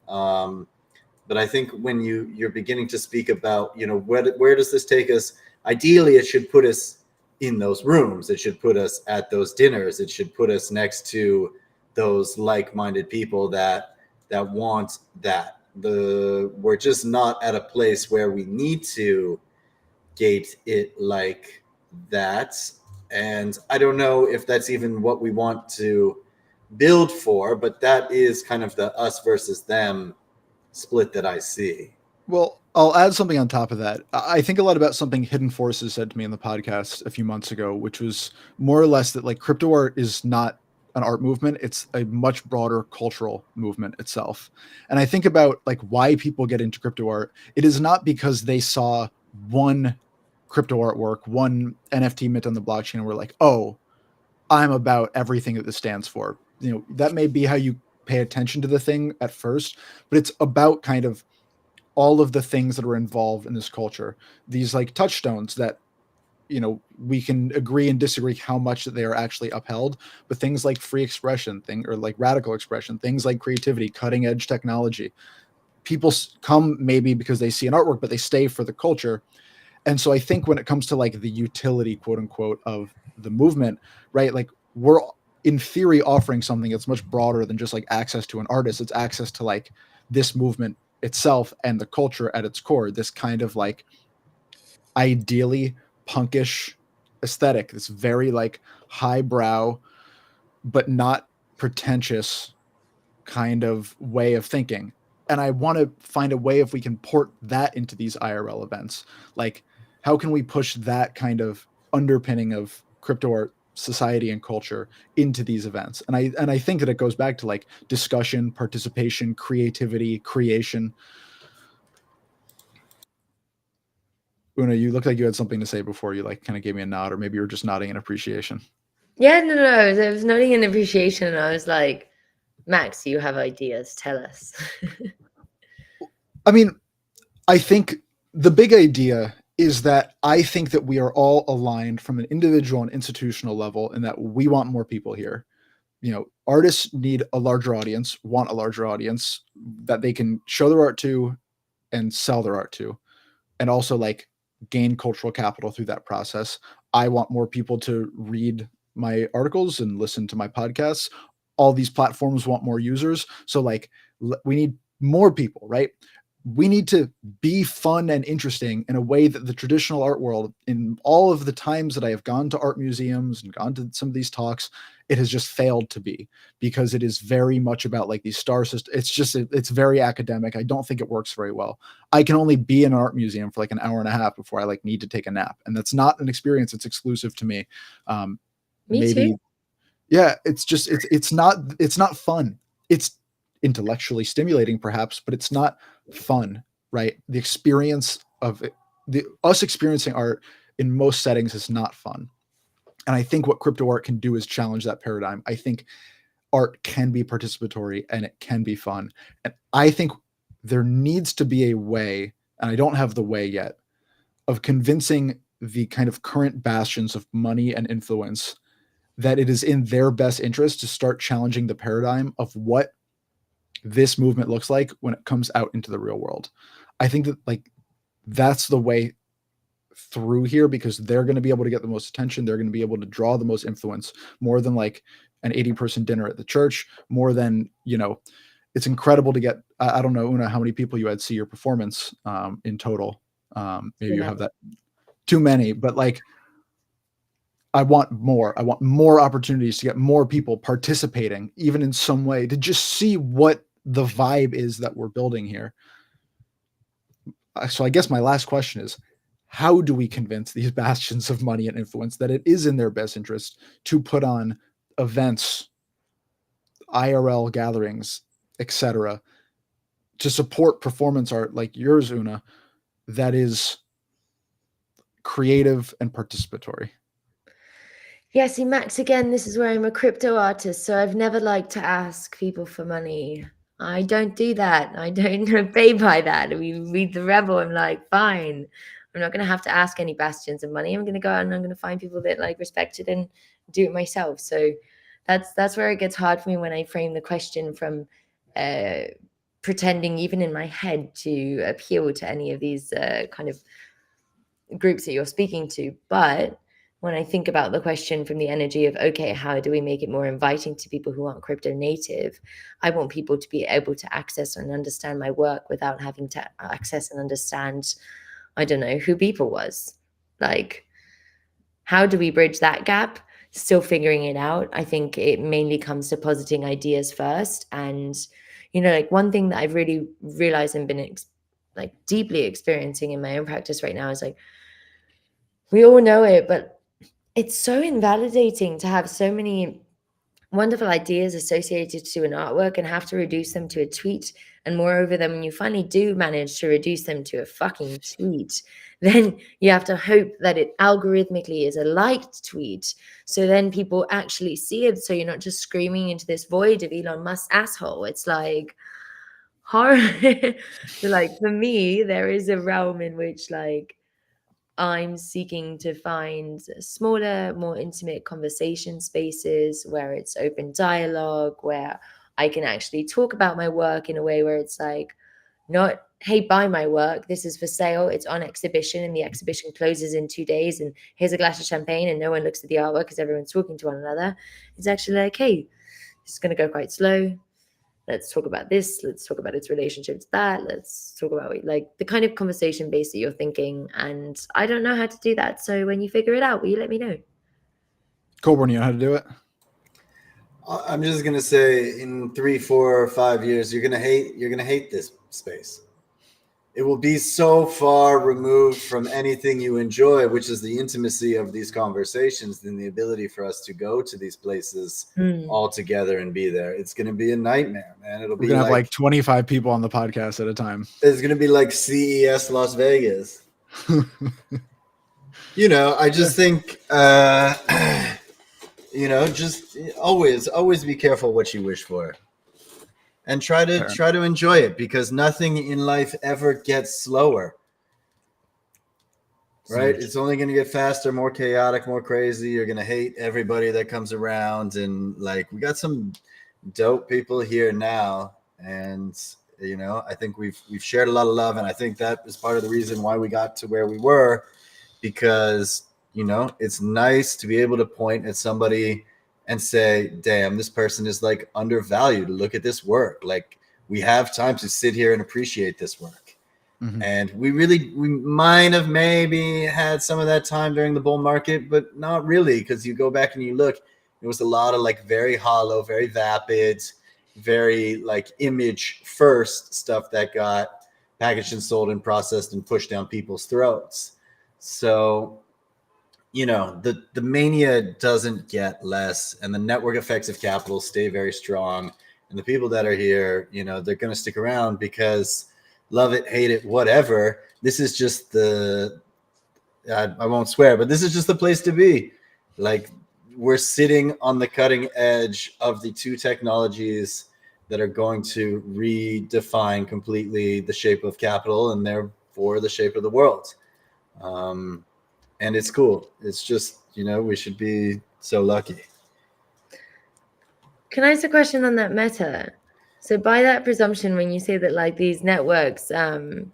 But I think when you're beginning to speak about, you know, where does this take us? Ideally, it should put us in those rooms. It should put us at those dinners. It should put us next to those like-minded people that want that. We're just not at a place where we need to gate it like that. And I don't know if that's even what we want to build for, but that is kind of the us versus them split that I see. Well, I'll add something on top of that. I think a lot about something Hidden Forces said to me in the podcast a few months ago, which was more or less that like crypto art is not an art movement. It's a much broader cultural movement itself. And I think about like why people get into crypto art. It is not because they saw one crypto artwork, one NFT mint on the blockchain, and we're like, oh, I'm about everything that this stands for. You know, that may be how you pay attention to the thing at first, but it's about kind of all of the things that are involved in this culture, these like touchstones that, you know, we can agree and disagree how much that they are actually upheld, but things like free expression or like radical expression, things like creativity, cutting edge technology, people come maybe because they see an artwork, but they stay for the culture. And so I think when it comes to like the utility, quote unquote, of the movement, right? Like we're in theory offering something that's much broader than just like access to an artist. It's access to like this movement itself and the culture at its core, this kind of like ideally punkish aesthetic, this very like highbrow, but not pretentious kind of way of thinking. And I want to find a way if we can port that into these IRL events. Like, how can we push that kind of underpinning of crypto art society and culture into these events? And I think that it goes back to like discussion, participation, creativity, creation. Una, you looked like you had something to say before you like kind of gave me a nod, or maybe you were just nodding in appreciation. Yeah, no, I was nodding in appreciation, and I was like, Max, you have ideas. Tell us. I mean, I think the big idea is that I think that we are all aligned from an individual and institutional level in that we want more people here. You know, artists need a larger audience, want a larger audience that they can show their art to and sell their art to, and also like gain cultural capital through that process. I want more people to read my articles and listen to my podcasts. All these platforms want more users. So like we need more people, right? We need to be fun and interesting in a way that the traditional art world, in all of the times that I have gone to art museums and gone to some of these talks, it has just failed to be, because it is very much about like these star systems. It's very academic. I don't think it works very well. I can only be in an art museum for like an hour and a half before I like need to take a nap. And that's not an experience that's exclusive to me. Me Maybe, too. yeah, it's not fun. It's intellectually stimulating perhaps, but it's not fun, right? The experience of it, us experiencing art in most settings is not fun. And I think what crypto art can do is challenge that paradigm. I think art can be participatory and it can be fun. And I think there needs to be a way, and I don't have the way yet, of convincing the kind of current bastions of money and influence that it is in their best interest to start challenging the paradigm of what this movement looks like when it comes out into the real world. I think that like that's the way through here, because they're going to be able to get the most attention. They're going to be able to draw the most influence, more than like an 80-person dinner at the church, more than, you know, it's incredible to get, I don't know, Una, how many people you had see your performance in total. Maybe you have that too many, but like, I want more opportunities to get more people participating, even in some way, to just see what the vibe is that we're building here. So I guess my last question is, how do we convince these bastions of money and influence that it is in their best interest to put on events, IRL gatherings, etc., to support performance art like yours, Una, that is creative and participatory? Yeah, see, Max, again, this is where I'm a crypto artist, so I've never liked to ask people for money. I don't do that. I don't pay by that. We read the Rebel. I'm like, fine. I'm not going to have to ask any bastions of money. I'm going to go out and I'm going to find people that like respect it and do it myself. So that's where it gets hard for me when I frame the question from pretending, even in my head, to appeal to any of these kind of groups that you're speaking to. But when I think about the question from the energy of, okay, how do we make it more inviting to people who aren't crypto native? I want people to be able to access and understand my work without having to access and understand, I don't know, who people was. Like, how do we bridge that gap? Still figuring it out. I think it mainly comes to positing ideas first. And, you know, like one thing that I've really realized and been like deeply experiencing in my own practice right now is like, we all know it, but it's so invalidating to have so many wonderful ideas associated to an artwork and have to reduce them to a tweet. And moreover, then when you finally do manage to reduce them to a fucking tweet, then you have to hope that it algorithmically is a liked tweet. So then people actually see it. So you're not just screaming into this void of Elon Musk's asshole. It's like horror. So like for me, there is a realm in which like I'm seeking to find smaller, more intimate conversation spaces where it's open dialogue, where I can actually talk about my work in a way where it's like, not, hey, buy my work. This is for sale. It's on exhibition and the exhibition closes in 2 days. And here's a glass of champagne and no one looks at the artwork because everyone's talking to one another. It's actually like, hey, it's going to go quite slow. Let's talk about this. Let's talk about its relationship to that. Let's talk about like the kind of conversation base that you're thinking. And I don't know how to do that. So when you figure it out, will you let me know? Colborne, you know how to do it? I'm just gonna say, in 3, 4, or 5 years, you're gonna hate this space. It will be so far removed from anything you enjoy, which is the intimacy of these conversations and the ability for us to go to these places all together and be there. It's going to be a nightmare, man. We're going to have like 25 people on the podcast at a time. It's going to be like CES Las Vegas. You know, I just think, you know, just always be careful what you wish for. And try to enjoy it, because nothing in life ever gets slower, right? It's only going to get faster, more chaotic, more crazy. You're going to hate everybody that comes around, and like we got some dope people here now, and you know, I think we've shared a lot of love, and I think that is part of the reason why we got to where we were, because you know, it's nice to be able to point at somebody and say, damn, this person is like undervalued. Look at this work. Like, we have time to sit here and appreciate this work. Mm-hmm. And we might have maybe had some of that time during the bull market, but not really, because you go back and you look, it was a lot of like very hollow, very vapid, very like image first stuff that got packaged and sold and processed and pushed down people's throats. So, you know, the mania doesn't get less, and the network effects of capital stay very strong. And the people that are here, you know, they're going to stick around because love it, hate it, whatever. This is just I won't swear, but this is just the place to be. Like, we're sitting on the cutting edge of the two technologies that are going to redefine completely the shape of capital and therefore the shape of the world. And it's cool. It's just, you know, we should be so lucky. Can I ask a question on that meta? So by that presumption, when you say that like these networks, the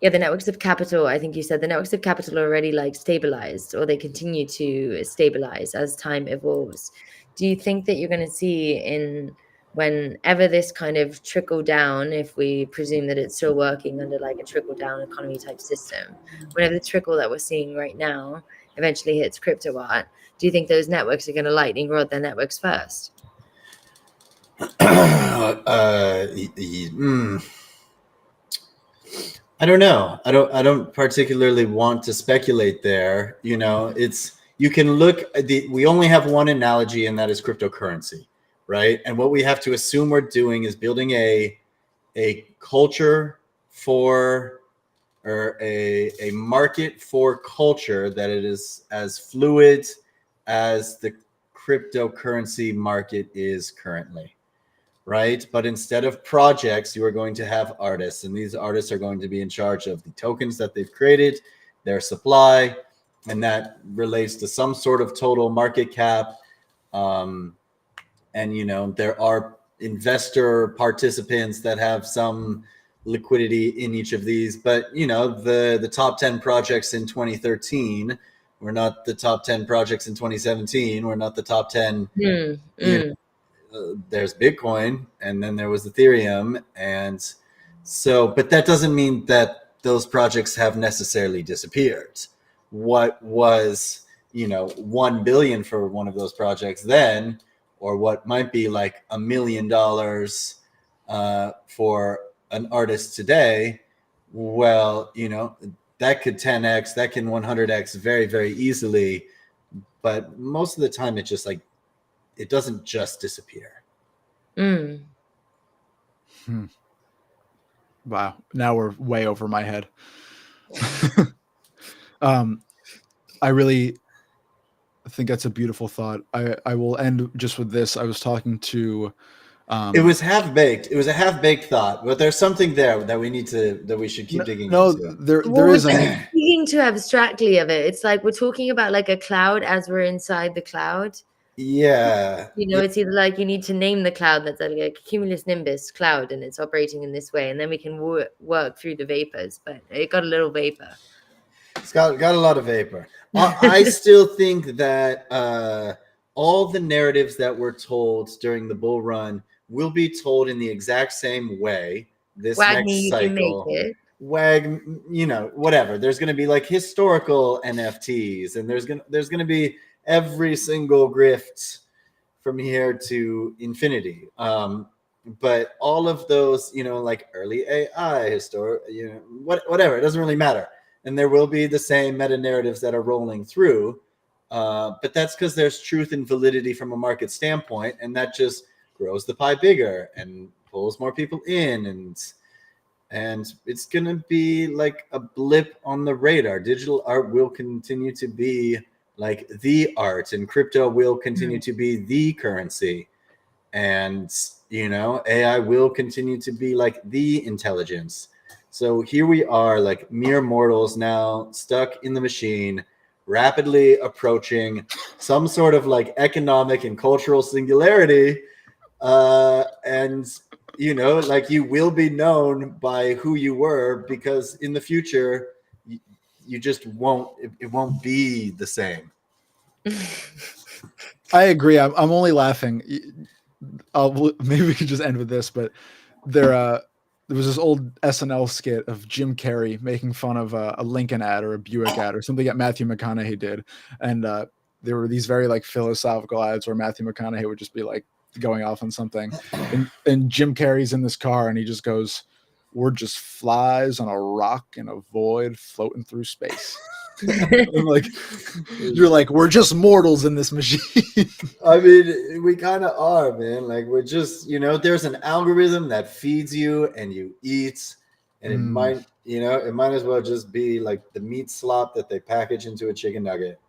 networks of capital, I think you said the networks of capital are already like stabilized, or they continue to stabilize as time evolves. Do you think that you're going to see whenever this kind of trickle down, if we presume that it's still working under like a trickle down economy type system, whenever the trickle that we're seeing right now eventually hits crypto art, do you think those networks are going to lightning rod their networks first? I don't know. I don't particularly want to speculate there. You know, you can look at we only have one analogy, and that is cryptocurrency. right? And what we have to assume we're doing is building a culture for, or a market for culture that it is as fluid as the cryptocurrency market is currently, right? But instead of projects, you are going to have artists, and these artists are going to be in charge of the tokens that they've created, their supply, and that relates to some sort of total market cap. And there are investor participants that have some liquidity in each of these, but the top 10 projects in 2013 were not the top 10 projects in 2017. We're not the top 10. There's Bitcoin, and then there was Ethereum, and so, but that doesn't mean that those projects have necessarily disappeared. What was 1 billion for one of those projects then, or what might be like $1 million for an artist today, well, that could 10x, that can 100x very, very easily. But most of the time, it just it doesn't just disappear. Wow. Now we're way over my head. I really think that's a beautiful thought. I will end just with this. I was talking to it was half-baked. It was a half-baked thought, but there's something there that we should keep digging into. There is. Speaking too abstractly of it, it's like we're talking about like a cloud as we're inside the cloud. Yeah. It's either like you need to name the cloud that's like a cumulus nimbus cloud, and it's operating in this way, and then we can work through the vapors. But it got a little vapor. It's got a lot of vapor. I still think that all the narratives that were told during the bull run will be told in the exact same way this next cycle. Whatever. There's going to be like historical NFTs, and there's going to be every single grift from here to infinity. But all of those, like early AI, whatever, it doesn't really matter. And there will be the same meta narratives that are rolling through. But that's because there's truth and validity from a market standpoint, and that just grows the pie bigger and pulls more people in, and it's going to be like a blip on the radar. Digital art will continue to be like the art, and crypto will continue to be the currency, and AI will continue to be like the intelligence. So here we are, like mere mortals now stuck in the machine, rapidly approaching some sort of like economic and cultural singularity, and like you will be known by who you were, because in the future you just won't, it won't be the same. I agree. I'm only laughing. Maybe we could just end with this, but there was this old SNL skit of Jim Carrey making fun of a Lincoln ad or a Buick ad or something that Matthew McConaughey did, and there were these very like philosophical ads where Matthew McConaughey would just be like going off on something, and Jim Carrey's in this car and he just goes, "We're just flies on a rock in a void floating through space." Like, you're like, we're just mortals in this machine. I mean, we kind of are, man. Like, we're just, there's an algorithm that feeds you and you eat, and it might, it might as well just be like the meat slop that they package into a chicken nugget.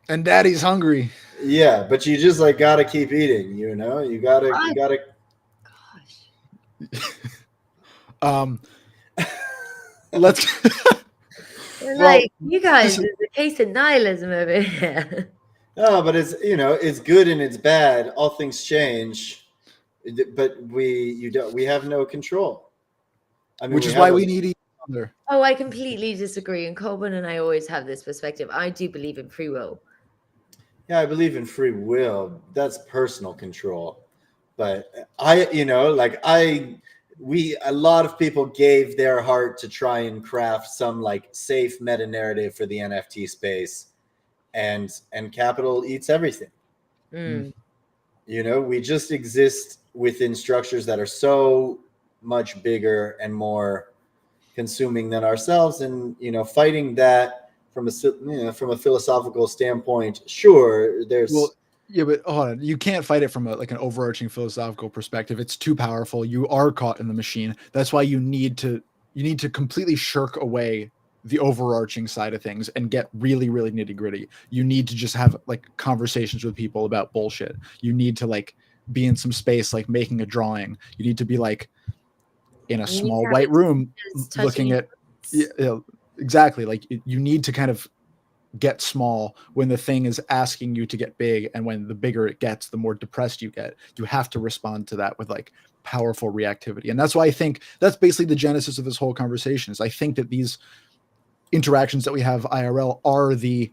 And daddy's hungry. Yeah, but you just like gotta keep eating, you gotta. Gosh. Let's. Like, you guys, there's a case of nihilism over here. No, but it's it's good and it's bad. All things change, but we have no control. I mean, which is why we need each other. Oh, I completely disagree. And Colburn and I always have this perspective. I do believe in free will. Yeah, I believe in free will. That's personal control. But a lot of people gave their heart to try and craft some like safe meta narrative for the NFT space, and capital eats everything. We just exist within structures that are so much bigger and more consuming than ourselves, and fighting that from a philosophical standpoint, sure, there's Yeah, but hold on. You can't fight it from like an overarching philosophical perspective. It's too powerful. You are caught in the machine. That's why you need to completely shirk away the overarching side of things and get really, really nitty gritty. You need to just have like conversations with people about bullshit. You need to like be in some space, like making a drawing. You need to be like in a You need to small have white room experiences looking touching at, yeah, exactly. Like you need to kind of get small when the thing is asking you to get big, and when the bigger it gets, the more depressed you get. You have to respond to that with like powerful reactivity. And that's why I think that's basically the genesis of this whole conversation. Is I think that these interactions that we have IRL are the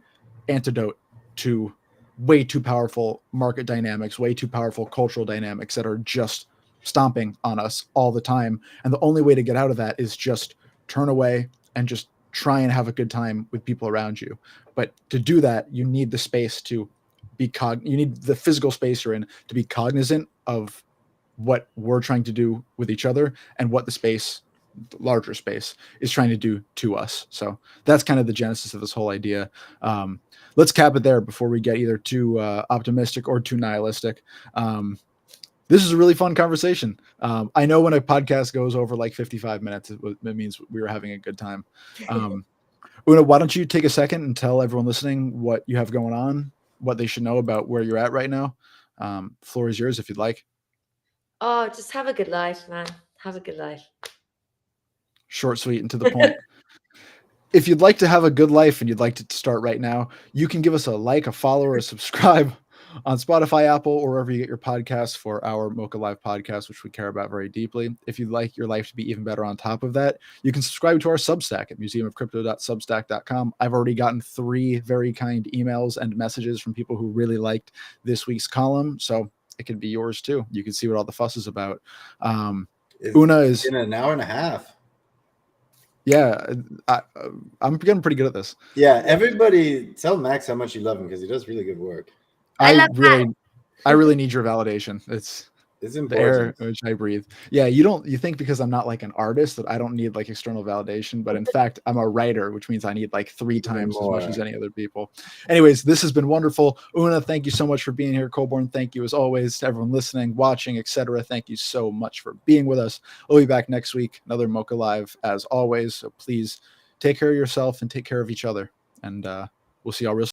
antidote to way too powerful market dynamics, way too powerful cultural dynamics that are just stomping on us all the time. And the only way to get out of that is just turn away and just try and have a good time with people around you. But to do that, you need the space to be you need the physical space you're in to be cognizant of what we're trying to do with each other and what the space, the larger space, is trying to do to us. So that's kind of the genesis of this whole idea. Let's cap it there before we get either too optimistic or too nihilistic. This is a really fun conversation. I know when a podcast goes over like 55 minutes, it means we were having a good time. Una, why don't you take a second and tell everyone listening what you have going on, what they should know about where you're at right now. Floor is yours if you'd like. Oh, just have a good life, man. Have a good life. Short, sweet, and to the point. If you'd like to have a good life and you'd like to start right now, you can give us a like, a follow, or a subscribe on Spotify, Apple, or wherever you get your podcasts for our MOCA Live podcast, which we care about very deeply. If you'd like your life to be even better on top of that, you can subscribe to our Substack at museumofcrypto.substack.com. I've already gotten 3 very kind emails and messages from people who really liked this week's column, so it could be yours too. You can see what all the fuss is about. Una is in an hour and a half. Yeah, I'm getting pretty good at this. Yeah, everybody tell Max how much you love him because he does really good work. I really need your validation. It's important. The air which I breathe. Yeah, you think because I'm not like an artist that I don't need like external validation, but in fact, I'm a writer, which means I need like 3 times as much as any other people. Anyways, this has been wonderful. Una, thank you so much for being here. Colborne, thank you as always. To everyone listening, watching, etc. Thank you so much for being with us. We'll be back next week, another MOCA Live as always. So please take care of yourself and take care of each other. And we'll see y'all real soon.